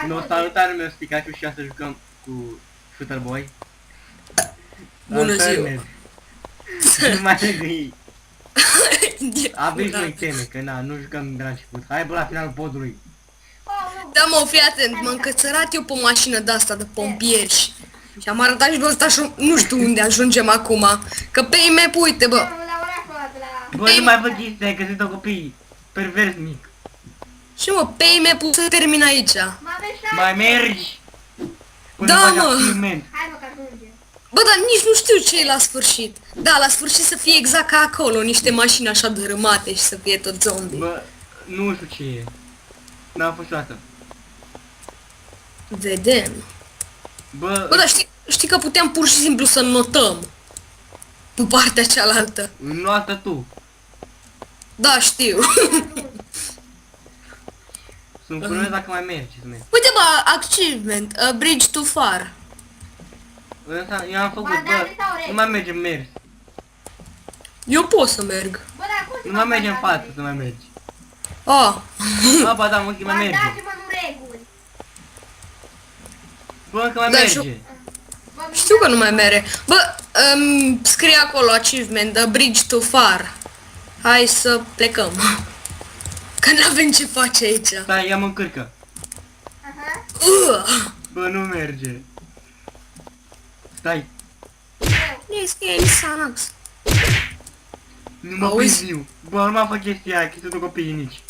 No, salutare meu, Spicaciu, și să jucăm cu Shooter Boy. Bună ziua! Nu mai gâi. Abis noi teme, că na, nu jucăm de la început. Hai bă, la finalul podului. Da, mă, fii atent, m-am încățărat eu pe o mașină de-asta de pompieri și am arătat și ăsta și nu știu unde ajungem acum. Că pe IMAP, uite, bă. Bă, nu mai văd chestia, că sunt o copii pervers mic. Și mă, pe IMAP se termină aici. Mai mergi? Până Da, faci mă. achievement. Hai mă, că ajungem. Bă, dar nici nu știu ce e la sfârșit. Da, la sfârșit să fie exact ca acolo, niște mașini așa dărâmate și să fie tot zombie. Bă, nu știu ce e. N-am fost toată. Vedem. Bă, Bă, dar știi că puteam pur și simplu să notăm pe partea cealaltă. nu asta tu. Da, știu. Sunt curios dacă mai mergi să mergi. Uite, bă, achievement, a bridge too far. Ăsta, eu am făcut, Ba, da, bă, de sau nu mai mergem mers. Eu pot să merg. Bă, dar cum se Nu mai fac mergem în față bandaje? să mai mergi. Ah. Bă, ba da, mă, că mai merge. Bandaje, mă, nu reguli. Bă, că mai Da, merge. Bă, Știu că nu mai mere. Bă, scrie acolo achievement, a bridge too far. Hai să plecăm. Că n-avem ce face aici. Stai, ia-mă încărcă. Aha. Bă, nu merge. Stai, E Sanax. nu mă Auzi? prind viu. Bă, nu mai fac chestia aia, că sunt copiii nici.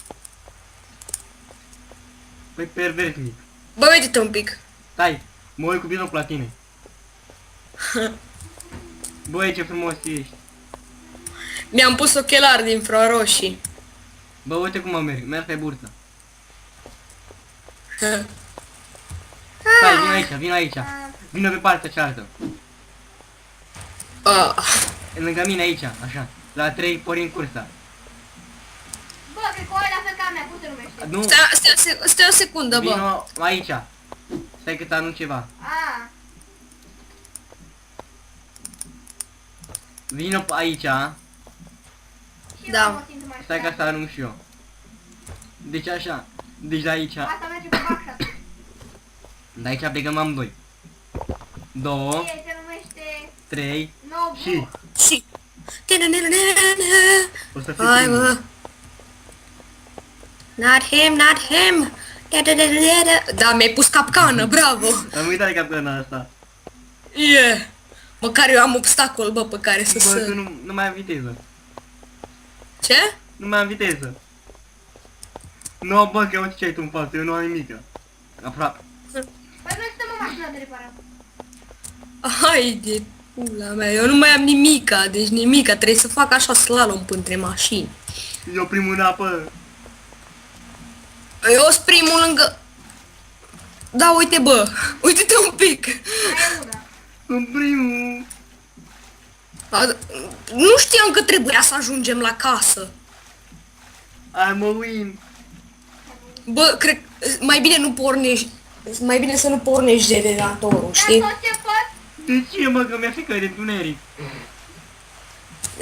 Păi pervers mic. Bă, uite-te un pic. Stai, mă uit cu binocul la tine. Băi, ce frumos ești. Mi-am pus ochelari din infraroșii. Bă, uite cum mă merg, merg pe burtă. Stai, vin aici, vin aici. Vină pe partea cealaltă. Ah. Lângă mine aici, așa. La 3 pornim cursa. Bă, cred că o ai la fel ca a mea, cum se numește? Nu, Stai o secundă, bă. vino aici. Stai că anunț ceva. A, Vino pe aici. și Da. eu mă simt mai Stai ca să anunț și eu. Deci așa. Deci de aici. Asta merge cu baxa. De aici plecăm amândoi. 2, Se numește 3 Nou și... Blue. Și... O să fii Hai, primul. bă. Not him, not him. Da, mi-ai pus capcană, bravo. Am uitat de capcana asta. Yeah. Măcar eu am obstacol, bă, pe care să Bă, că săr. nu mai am viteză. Ce? Nu mai am viteză. Nu, bă, că uite ce ai tu în față, eu nu am nimică. Aproape. Păi noi suntem o mașină de reparat. Hai de pula mea, eu nu mai am nimica, deci nimica, trebuie să fac așa slalom între mașini. Eu primul în apă. Eu sunt primul lângă... Da, uite, bă, uite-te un pic. Aia e una. Sunt primul. Nu știam că trebuia să ajungem la casă. I'm a win. Bă, cred mai bine nu pornești, mai bine să nu pornești generatorul, Dar știi? tot ce fac? De ce, mă, că mi-e frică de întuneric?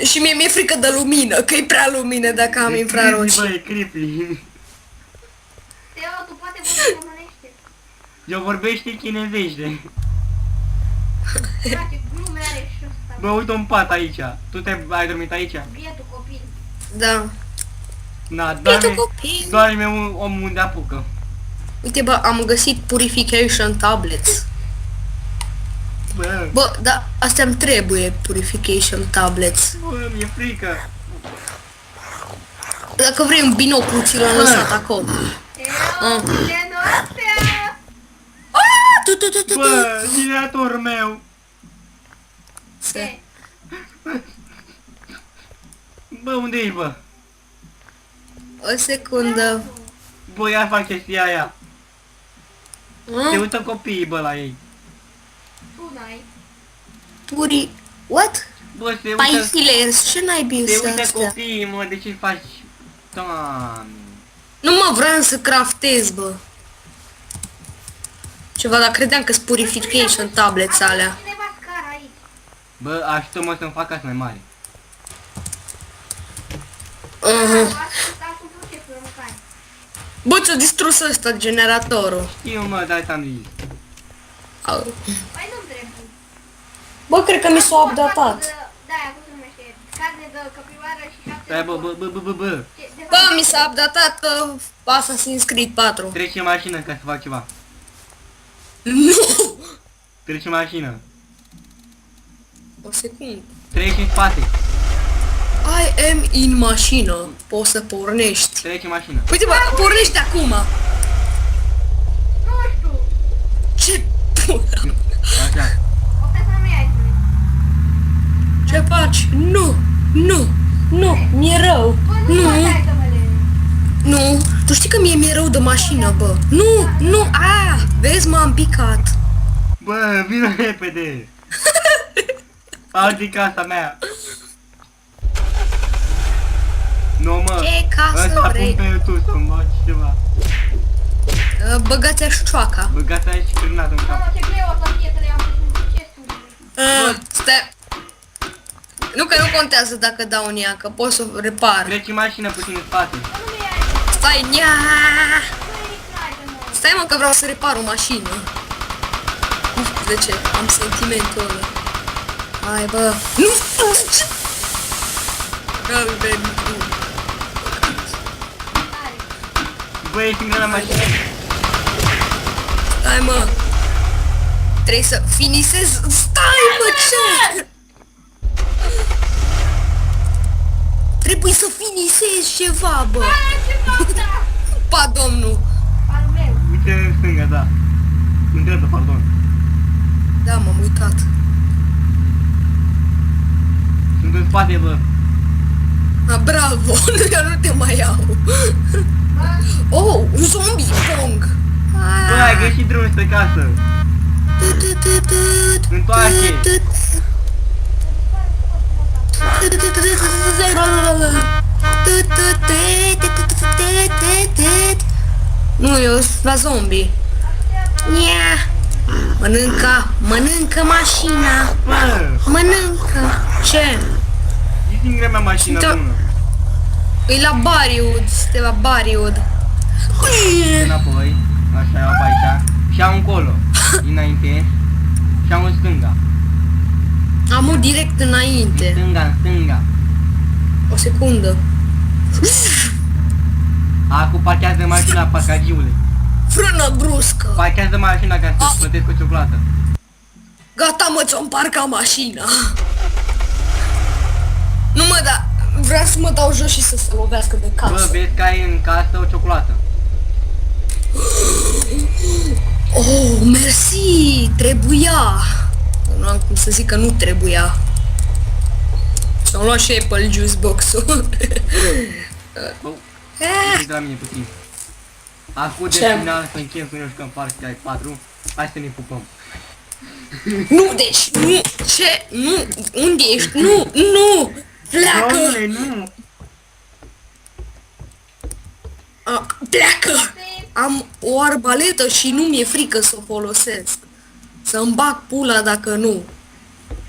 Și mie mi-e frică de lumină, că e prea lumină dacă am E creepy, infraroșii. bă, e creepy. Teo, tu poate vorbi românește. Eu vorbește chinezește. Frate, glume are și ăsta. Bă, uite un pat aici. Tu ai dormit aici? Bietul copil. Da. Na, Bietul copil. doarme un om unde apucă. Uite, bă, am găsit purification tablets. Bă, Bă, da, astea îmi trebuie purification tablets. bă, mi-e frică. Dacă vrei un binoclu, ți l-am lăsat acolo. Teo, de noaptea. Tu. Bă, generatorul meu. Ce? Bă, unde ești, bă? O secundă. Bă, iar fac chestia aia. Se Hă? uită copiii, bă, la ei. Tu n-ai. Puri... What? Bă, se uită, Paisilers, ce naibii se sunt uită astea? copiii, mă, de ce faci? Doamne. Nu mă vreau să craftez, bă. Ceva, dar credeam că-s purification tablets alea. Cineva scara aici. Bă, ajută-mă să-mi fac casă mai mare. Uh-huh. Asta sunt ce mâncare. Bă, ți-a distrus ăsta generatorul. Eu mă, dar ți-am zis. Au. Păi nu trebuie. Bă, cred că mi s-a updatat. Da, cum se numește? Carne de căprioară și 7 Stai, bă. Bă, mi s-a updatat Assassin's Creed 4. Trece în mașină ca să fac ceva. Nu! Trece în mașină. O secundă. Trece în spate. I am in mașină. Poți să pornești. Trece în mașină. Uite bă, pornește acum. Nu știu. Ce pula? Așa. O să nu mi-ai zis. Ce faci? Nu! Mi-e rău. Bă, nu mai dai tămăle. Nu, tu știi că mi-e rău de mașină, bă. Nu, vezi, m-am picat. Bă, vină repede. Alții casa mea. Nu mă. Ce casă Ăsta vrei? pun pe tu să-mi faci ceva. Băgați-a șoaca. Băgați aici și cârnat în cap. Mamă, ce greu o să fie să le iau ce studiu. Stai. Nu că nu contează dacă dau în ea, că pot să o repar. Treci în mașină puțin în spate. Bă, nu mi-ai. Stai, nia! Nu e nici n-ai, mă. Stai mă că vreau să repar o mașină. Nu știu de ce, am sentimentul ăla. Hai bă. Nu! Ce? Galben. Are. Bă, ești în la mașină. Stai mă. Trebuie să finisez. Stai mă, ce? Trebuie să finisez ceva, bă. Are ce fața? Pa, domnul. Al meu. Uite în stânga, da. În dreapta, pardon. Da, m-am uitat. Sunt în spate, bă. Bravo, eu nu te mai iau. Oh, un zombie, pong. Bă, ai găsit drumul spre casă. Întoarce. Nu, eu sunt la zombie. Ia. Mănâncă mașina. Bă, Mănâncă. Ce? e singura mea mașină Da. bună. E la Bariud, este la Bariud. Înapoi, așa, iau pe aici. Și am încolo, înainte. Și am în stânga. Am o direct În înainte. stânga. O secundă. Acum parchează mașina, parcagiule. Frână bruscă. Parchează mașina ca să-ți plătesc o ciocolată. Gata mă, ți-o împarca mașina. Nu mă, da, vreau să mă dau jos și să se lovească de Bă, casă. vezi că ai în casă o ciocolată. Oh, mersi, trebuia. Nu am cum să zic că nu trebuia. Și-am luat și Apple Juice Box-ul. Bă, uite de la mine puțin. Acum de Ce? final să încheiem să ne jucăm Far Cry 4. Hai să ne pupăm. Nu, deci, nu, ce, nu, unde ești? Nu, pleacă, Domnule, nu! pleacă. Am o arbaletă și nu mi-e frică să o folosesc. Să-mi bag pula dacă nu.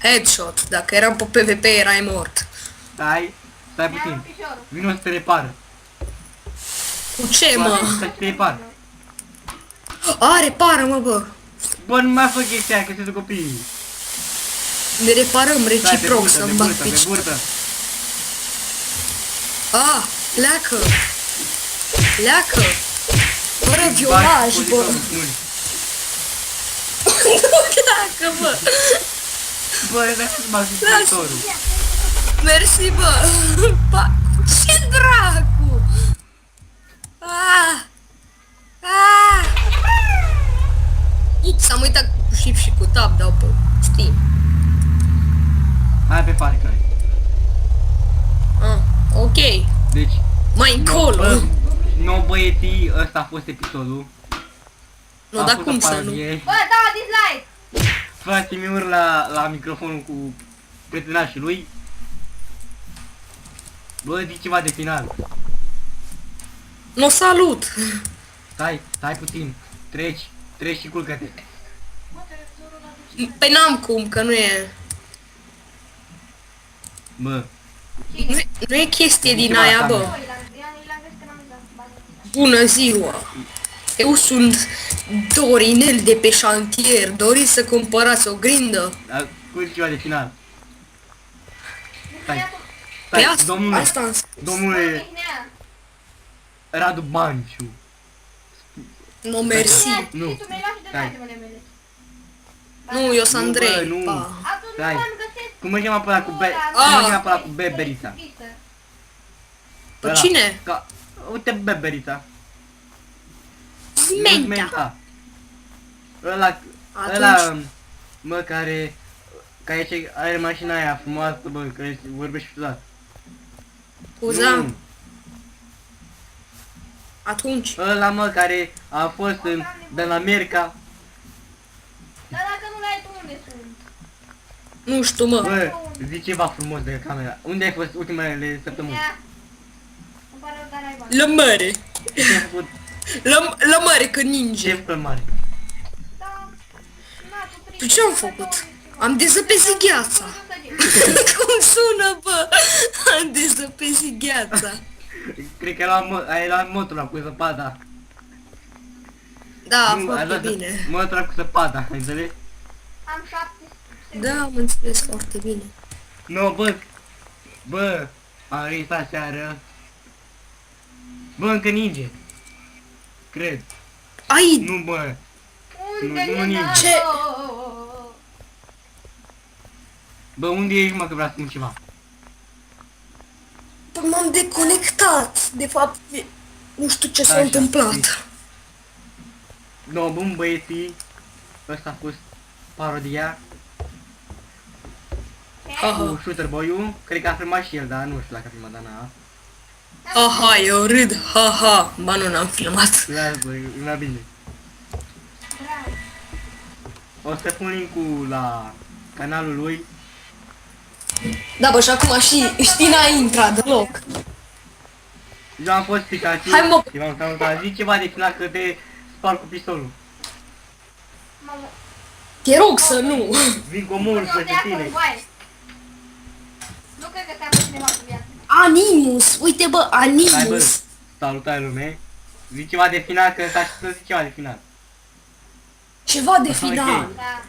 Headshot, dacă eram pe PvP erai mort. Stai Mi-am puțin. rupt piciorul. Vino să te repară. Cu ce, mă? Să te repară. Repară, mă, bă. Bă, nu mai fă chestia aia, că sunt copiii. Ne reparăm Stai, pe reciproc burtă, să-mi pe bag burtă, pe picior. burtă. Pleacă. Pleacă. Fără Bagi violaj, bă. pozitorul, muri. Pleacă, bă. Bă, lasă-ți bagi Lasă. pozitorul. Mersi, bă. Ce dracu? Ups, am uitat cu shift și cu tab, dau pe Steam. Hai pe Far Cry. Ok. Deci, Mai încolo. bă, nou băieții, ăsta a fost episodul. Nu, A dar fost cum o să nu? parodie. Bă, da, dislike! Frate, mi urc la microfonul cu prietenașii lui. Bă, zic ceva de final. Nu salut. Stai puțin. Treci și culcă-te. Pe n-am cum, că nu e... Bă, Nu e chestie din Ceva aia, asta bă. nu. Eu l-am găsit că n-am uitat. Bună ziua! Eu sunt Dorinel de pe șantier. Doriți să cumpărați o grindă? Cu ceva de final. Stai, Pe stai, asta, domnule, asta am spus. domnule Radu Banciu. No, mersi. Nu. Și tu mi-ai luat și de Stai. itemele mele. Nu, eu sunt Nu, Andrei. bă, nu. Pa. Atunci Stai. nu am găsit. Cum mă cheamă pe ăla cu cum Ah. mă cheamă pe ăla cu beberița? Pe Ăla. cine? Uite beberița. Menta. Ăla, Atunci- ăla, mă, care are mașina aia frumoasă, bă, care vorbește ciudat. Uza. Nu, Atunci. ăla, mă, care a fost din America. Dar dacă nu l-ai tu, unde sunt? Nu știu, mă. Bă, zi ceva frumos de camera. Unde ai fost ultimele săptămâni? Ia. Îmi pare rău, dar ai bani. La mare. Ce ai făcut? La mare, că Ce ninge. ai făcut mare? Da. Na, tu Tu prins. ce am făcut? Am dezăpezit gheața. Cum sună, bă? Am dezăpezit gheața. Cred că ai luat motul ăla cu zăpada. Da, Nu, ai foarte luat bine. motul ăla cu zăpada, ai înțeles? Am 7. Da, am înțeles foarte bine. Nu, bă, am registrat seară. Bă, încă ninge. Cred. Ai, Nu, bă. Unde Nu, ne nici. dă? Ce? Bă, unde ești, mă, că vreau să spun ceva? m-am deconectat. De fapt, nu știu ce s-a Așa, întâmplat. No, bun, băieții. Ăsta a fost parodia Aha. cu Shooter Boy-ul. Cred că a filmat și el, dar nu știu dacă a filmat, dar n-a. Aha, eu râd. Haha. Ba nu, n-am filmat. Lasă, bă, la bine. O să pun link-ul la canalul lui. Da, bă, și acum știi n-a intrat deloc. Eu am fost Pikachu. Hai, mă. Și v-am salutat. Zici ceva de final că te spar cu pistolul. Mamă. Te rog să nu. Vin cu omorul Eu te pe acum, tine. vai. Nu cred că te-a pus cineva cu viață. Animus. Uite, bă, Hai, bă, Animus. salutare lume. Zici ceva de final, că s-a zic ceva de final. Ceva de Ok. final. Da.